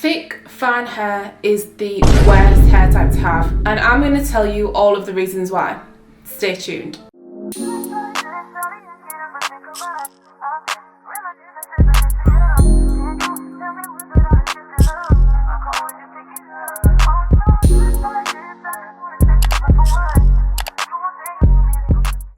Thick, fine hair is the worst hair type to have, and I'm going to tell you all of the reasons why. Stay tuned.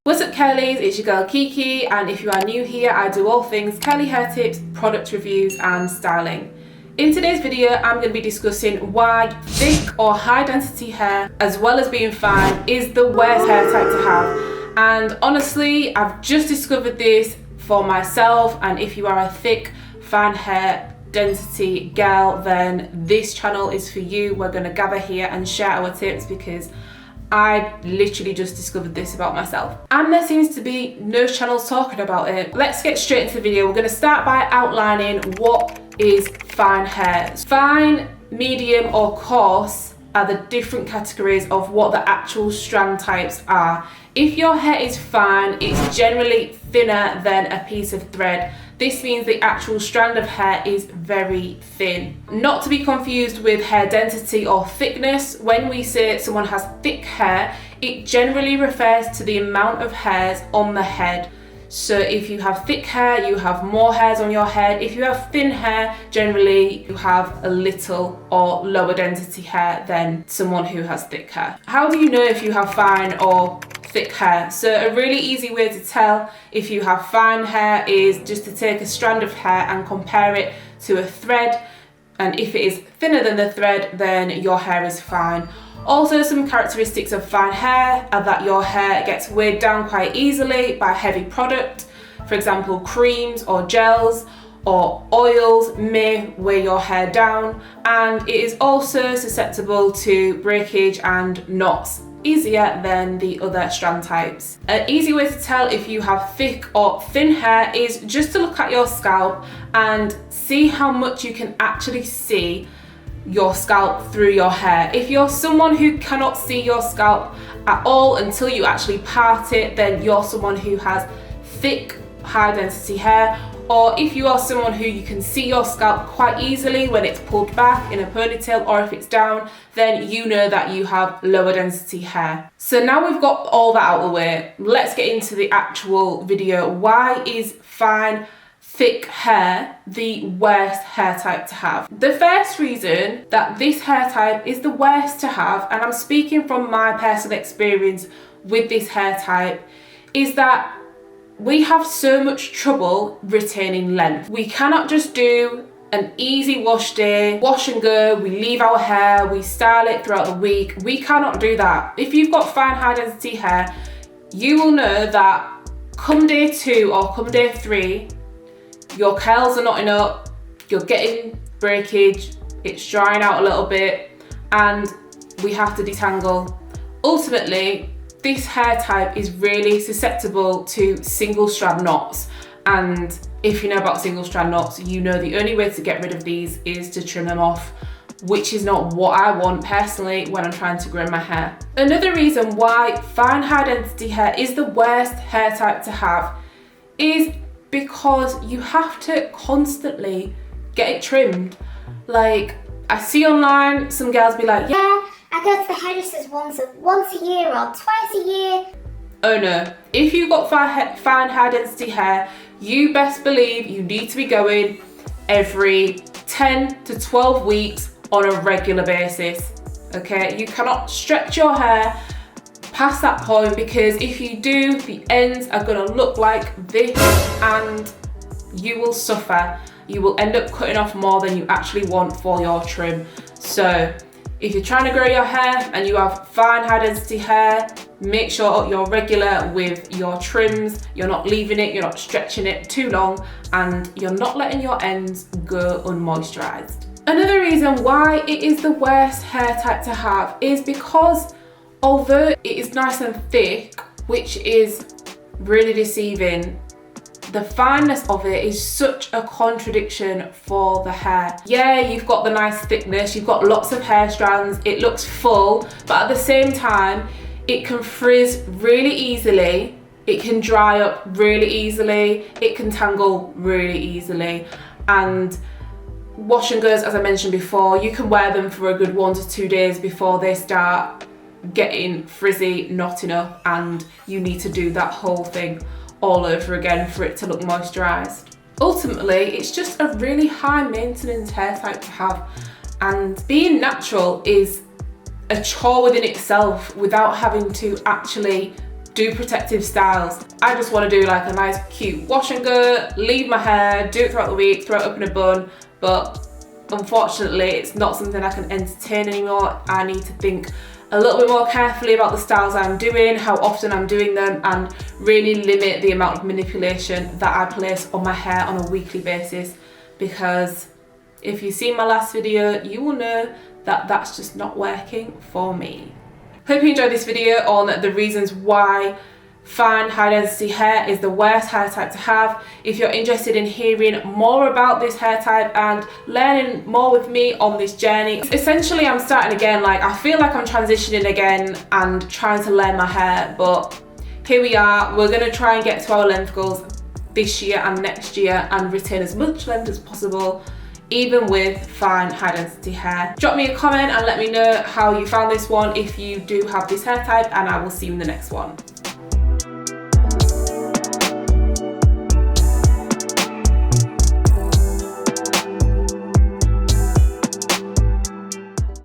What's up curlies, it's your girl Kiki, and if you are new here, I do all things curly hair tips, product reviews and styling. In today's video, I'm going to be discussing why thick or high density hair, as well as being fine, is the worst hair type to have. And honestly, I've just discovered this for myself, and if you are a thick, fine hair density girl, then this channel is for you. We're going to gather here and share our tips because I literally just discovered this about myself, and there seems to be no channels talking about it. Let's get straight into the video. We're going to start by outlining what is fine hair. Fine, medium or coarse are the different categories of what the actual strand types are. If your hair is fine, it's generally thinner than a piece of thread. This means the actual strand of hair is very thin. Not to be confused with hair density or thickness. When we say someone has thick hair, it generally refers to the amount of hairs on the head. So if you have thick hair, you have more hairs on your head. If you have thin hair, generally you have a little or lower density hair than someone who has thick hair. How do you know if you have fine or thick hair? So a really easy way to tell if you have fine hair is just to take a strand of hair and compare it to a thread, and if it is thinner than the thread, then your hair is fine. Also, some characteristics of fine hair are that your hair gets weighed down quite easily by heavy product. For example, creams or gels or oils may weigh your hair down, and it is also susceptible to breakage and knots, easier than the other strand types. An easy way to tell if you have thick or thin hair is just to look at your scalp and see how much you can actually see your scalp through your hair. If you're someone who cannot see your scalp at all until you actually part it, then you're someone who has thick, high density hair. Or if you are someone who you can see your scalp quite easily when it's pulled back in a ponytail, or if it's down, then you know that you have lower density hair. So now we've got all that out of the way, let's get into the actual video. Why is fine, thick hair the worst hair type to have? The first reason that this hair type is the worst to have, and I'm speaking from my personal experience with this hair type, is that we have so much trouble retaining length. We cannot just do an easy wash day, wash and go, we leave our hair, we style it throughout the week. We cannot do that. If you've got fine high density hair, you will know that come day 2 or come day 3, your curls are knotting up, you're getting breakage, it's drying out a little bit, and we have to detangle. Ultimately, this hair type is really susceptible to single strand knots, and if you know about single strand knots, you know the only way to get rid of these is to trim them off, which is not what I want personally when I'm trying to grow my hair. Another reason why fine high density hair is the worst hair type to have is because you have to constantly get it trimmed. Like, I see online some girls be like, yeah, I go to the hairdressers once a year or twice a year. Oh no, if you've got fine high density hair, you best believe you need to be going every 10 to 12 weeks on a regular basis. Okay, you cannot stretch your hair past that point, because if you do, the ends are gonna look like this and you will suffer. You will end up cutting off more than you actually want for your trim. So if you're trying to grow your hair and you have fine high density hair, make sure you're regular with your trims. You're not leaving it, you're not stretching it too long, and you're not letting your ends go unmoisturized. Another reason why it is the worst hair type to have is because although it is nice and thick, which is really deceiving, the fineness of it is such a contradiction for the hair. Yeah, you've got the nice thickness, you've got lots of hair strands, it looks full, but at the same time, it can frizz really easily, it can dry up really easily, it can tangle really easily, and wash and goes, as I mentioned before, you can wear them for a good 1 to 2 days before they start getting frizzy, knotting up, and you need to do that whole thing all over again for it to look moisturised. Ultimately, it's just a really high maintenance hair type to have, and being natural is a chore within itself without having to actually do protective styles. I just want to do like a nice cute wash and go, leave my hair, do it throughout the week, throw it up in a bun, but unfortunately it's not something I can entertain anymore. I need to think a little bit more carefully about the styles I'm doing, how often I'm doing them, and really limit the amount of manipulation that I place on my hair on a weekly basis, because if you've seen my last video, you will know that that's just not working for me. Hope you enjoyed this video on the reasons why fine high density hair is the worst hair type to have. If you're interested in hearing more about this hair type and learning more with me on this journey, essentially I'm starting again. Like, I feel like I'm transitioning again and trying to learn my hair, but here we are. We're gonna try and get to our length goals this year and next year and retain as much length as possible, even with fine high density hair. Drop me a comment and let me know how you found this one if you do have this hair type, and I will see you in the next one.